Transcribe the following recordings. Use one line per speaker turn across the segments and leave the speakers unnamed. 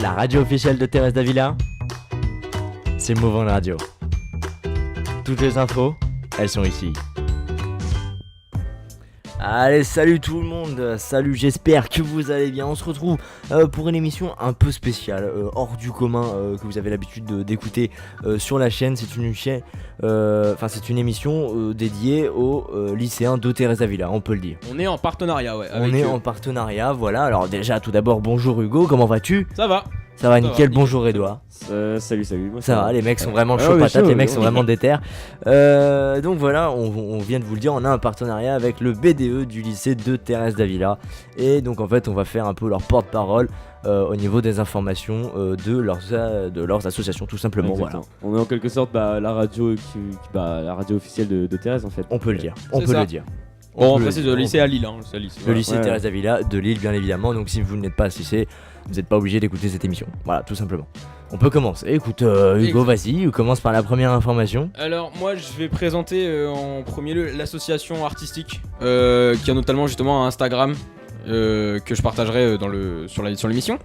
La radio officielle de Thérèse Davila, c'est Move On Radio. Toutes les infos, elles sont ici. Allez, salut tout le monde, salut, j'espère que vous allez bien. On se retrouve pour une émission un peu spéciale, hors du commun, que vous avez l'habitude d'écouter sur la chaîne. C'est une émission dédiée aux lycéens de Thérèse Davila, on peut le dire.
On est en partenariat, ouais.
On est en partenariat, voilà. Alors déjà, tout d'abord, bonjour Hugo, comment vas-tu ?
Ça va.
Ça va,
Ça
nickel,
va,
bonjour Edouard.
Salut. Moi,
Ça va, les mecs sont vraiment chauds
ouais,
patates,
chaud,
les mecs
ouais.
sont vraiment déter. Donc voilà, on vient de vous le dire, on a un partenariat avec le BDE du lycée de Thérèse Davila. Et donc en fait, on va faire un peu leur porte-parole au niveau des informations de leurs associations, tout simplement.
Exactement.
Voilà.
On est en quelque sorte la radio la radio officielle de Thérèse en fait.
On peut le dire,
C'est ça. Bon, après, c'est le lycée à Lille. C'est le lycée.
Le lycée
Ouais.
Thérèse Davila de Lille, bien évidemment. Donc si vous n'êtes pas assisté, vous n'êtes pas obligé d'écouter cette émission. Voilà, tout simplement. On peut commencer. Écoute, Hugo, vas-y, commence par la première information.
Alors, moi, je vais présenter en premier lieu l'association artistique qui a notamment justement un Instagram que je partagerai sur l'émission,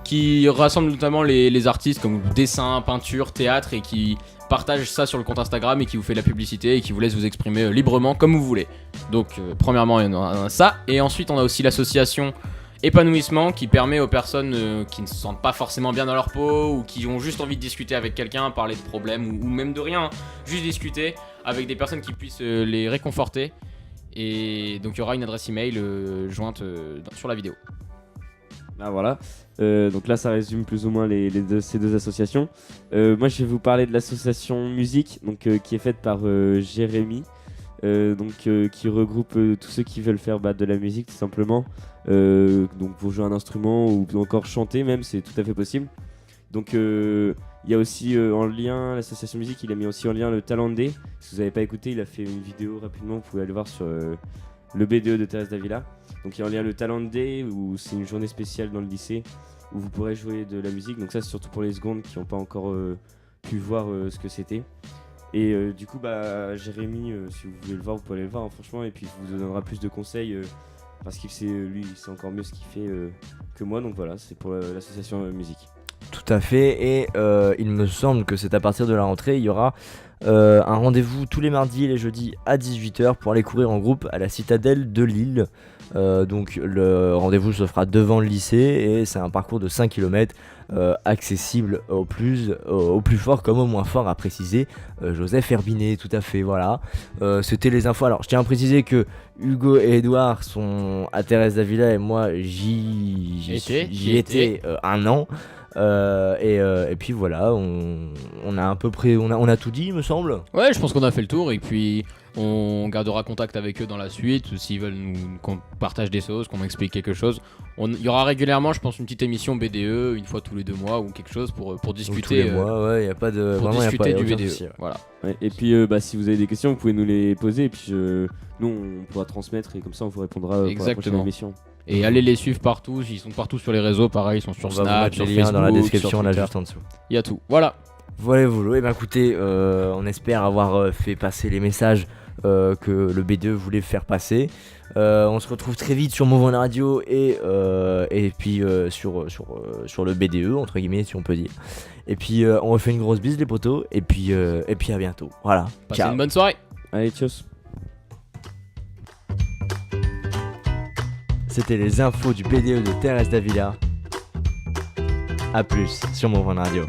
qui rassemble notamment les artistes comme dessin, peinture, théâtre et qui partage ça sur le compte Instagram et qui vous fait de la publicité et qui vous laisse vous exprimer librement comme vous voulez. Donc premièrement il y en a ça, et ensuite on a aussi l'association Épanouissement qui permet aux personnes qui ne se sentent pas forcément bien dans leur peau ou qui ont juste envie de discuter avec quelqu'un, parler de problèmes ou même de rien, juste discuter avec des personnes qui puissent les réconforter. Et donc il y aura une adresse email jointe sur la vidéo.
Ah voilà. Donc là ça résume plus ou moins ces deux associations. Moi je vais vous parler de l'association musique qui est faite par Jérémy. Qui regroupe tous ceux qui veulent faire de la musique tout simplement, donc pour jouer un instrument ou encore chanter même, c'est tout à fait possible. Donc il y a aussi en lien, l'association musique il a mis aussi en lien le Talent Day. Si vous n'avez pas écouté, il a fait une vidéo rapidement, vous pouvez aller voir sur le BDE de Thérèse Davila. Donc il y a en lien le Talent Day où c'est une journée spéciale dans le lycée où vous pourrez jouer de la musique. Donc ça c'est surtout pour les secondes qui n'ont pas encore pu voir ce que c'était. Et du coup Jérémy, si vous voulez le voir, vous pouvez aller le voir franchement, et puis il vous donnera plus de conseils parce qu'il sait encore mieux ce qu'il fait que moi. Donc voilà, c'est pour l'association musique.
Tout à fait, et il me semble que c'est à partir de la rentrée, il y aura un rendez-vous tous les mardis et les jeudis à 18h pour aller courir en groupe à la Citadelle de Lille. Donc le rendez-vous se fera devant le lycée et c'est un parcours de 5 km accessible au plus fort comme au moins fort, a précisé Joseph Herbinet. Tout à fait, voilà. C'était les infos. Alors je tiens à préciser que Hugo et Edouard sont à Thérèse Davila et moi j'y étais un an. Et puis voilà, on a à peu près, on a tout dit, il me semble.
Ouais, je pense qu'on a fait le tour et puis on gardera contact avec eux dans la suite. S'ils veulent qu'on partage des choses, qu'on m'explique quelque chose, il y aura régulièrement, je pense, une petite émission BDE une fois tous les 2 mois ou quelque chose pour discuter.
Tous les mois, ouais, y a pas de
pour
vraiment,
discuter
y a
du
aucun
BDE.
souci, ouais.
Voilà.
Ouais, et puis si vous avez des questions, vous pouvez nous les poser et puis nous on pourra transmettre et comme ça on vous répondra pour la prochaine
Exactement.
émission.
Et allez les suivre partout, ils sont partout sur les réseaux, pareil, ils sont sur
On va vous
Snap,
mettre
sur
les liens
Facebook,
dans la description
sur
là
Twitter.
juste en dessous.
Il y a tout. Voilà.
Voilà, et ben écoutez, on espère avoir fait passer les messages que le B2 voulait faire passer. On se retrouve très vite sur Move On Radio et puis sur le BDE entre guillemets, si on peut dire. Et puis on refait une grosse bise les potos et puis à bientôt. Voilà.
Passez
Ciao.
une bonne soirée.
Allez, tchuss.
C'était les infos du BDE de Thérèse Davila. A plus sur Move On Radio.